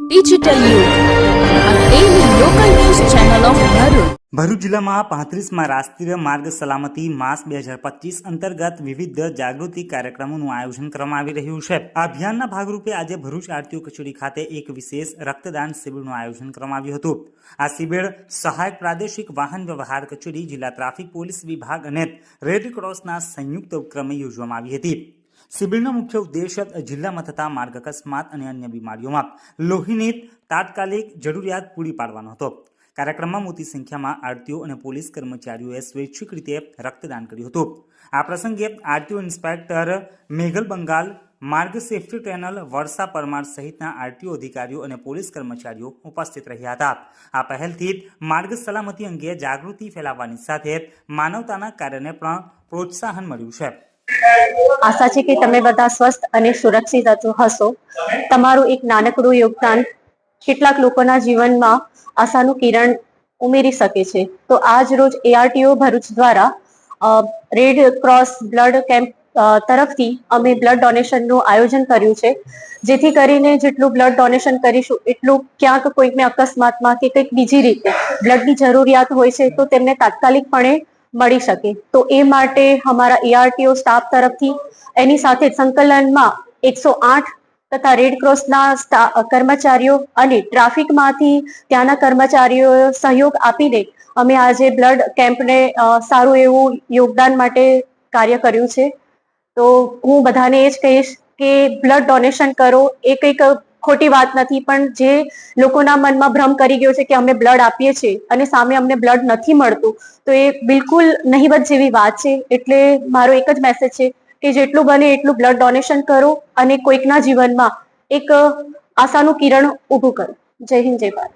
Digital યુગ આ daily local news channel of Bharuch. Bharuch જિલ્લામાં 35માં રાષ્ટ્રીય માર્ગ સલામતી માસ 2025 અંતર્ગત વિવિધ જાગૃતિ કાર્યક્રમોનું આયોજન કરવામાં આવી રહ્યું છે. આ અભિયાનના ભાગરૂપે આજે ભરૂચ આરટીઓ કચેરી ખાતે એક વિશેષ રક્તદાન શિબિરનું આયોજન કરવામાં આવ્યું હતું. આ શિબિર સહાયક પ્રાદેશિક વાહન વ્યવહાર કચેરી, જિલ્લા ટ્રાફિક પોલીસ વિભાગ અને રેડ ક્રોસના સંયુક્ત ઉપક્રમે યોજવામાં આવી હતી. શિબિરનો મુખ્ય ઉદ્દેશ્ય જિલ્લામાં થતા માર્ગ અકસ્માત અને અન્ય બીમારીઓમાં લોહીની તાત્કાલિક જરૂરિયાત પૂરી પાડવાનો હતો. કાર્યક્રમમાં મોટી સંખ્યામાં આરટીઓ અને પોલીસ કર્મચારીઓએ સ્વૈચ્છિક રીતે રક્તદાન કર્યું હતું. આ પ્રસંગે આરટીઓ ઇન્સ્પેક્ટર મેઘલ બંગાલ, માર્ગ સેફટી ટ્રેનર વર્ષા પરમાર સહિતના આરટીઓ અધિકારીઓ અને પોલીસ કર્મચારીઓ ઉપસ્થિત રહ્યા હતા. આ પહેલથી માર્ગ સલામતી અંગે જાગૃતિ ફેલાવવાની સાથે માનવતાના કાર્યને પણ પ્રોત્સાહન મળ્યું છે. આશા છે કે તમે બધા સ્વસ્થ અને સુરક્ષિત હશો. તમારું એક નાનકડું યોગદાન કેટલાક લોકોના જીવનમાં આશાનું કિરણ ઉમેરી શકે છે. તો આજ રોજ ARTO ભરૂચ દ્વારા રેડ ક્રોસ બ્લડ કેમ્પ તરફથી અમે બ્લડ ડોનેશનનું આયોજન કર્યું છે, જેથી કરીને જેટલું બ્લડ ડોનેશન કરીશું એટલું ક્યાંક કોઈકને અકસ્માતમાં કે કંઈક બીજી રીતે બ્લડની જરૂરિયાત હોય છે તો તેમને તાત્કાલિકપણે મળી શકે. તો એ માટે અમારા ARTO સ્ટાફ તરફથી એની સાથે સંકલનમાં 108 તથા રેડ ક્રોસના કર્મચારીઓ અને ટ્રાફિકમાંથી ત્યાંના કર્મચારીઓ સહયોગ આપીને અમે આજે બ્લડ કેમ્પને સારું એવું યોગદાન માટે કાર્ય કર્યું છે. તો હું બધાને એ જ કહીશ કે બ્લડ ડોનેશન કરો. એ કંઈક ખોટી વાત નથી, પણ જે લોકોના મનમાં ભ્રમ કરી ગયો છે કે અમે બ્લડ આપીએ છીએ અને સામે અમને બ્લડ નથી મળતું, તો એ બિલકુલ નહીવત જેવી વાત છે. એટલે મારો એક જ મેસેજ છે કે જેટલું બને એટલું બ્લડ ડોનેશન કરો અને કોઈકના જીવનમાં એક આશાનું કિરણ ઊભું કરો. જય હિન્દ, જય ભારત.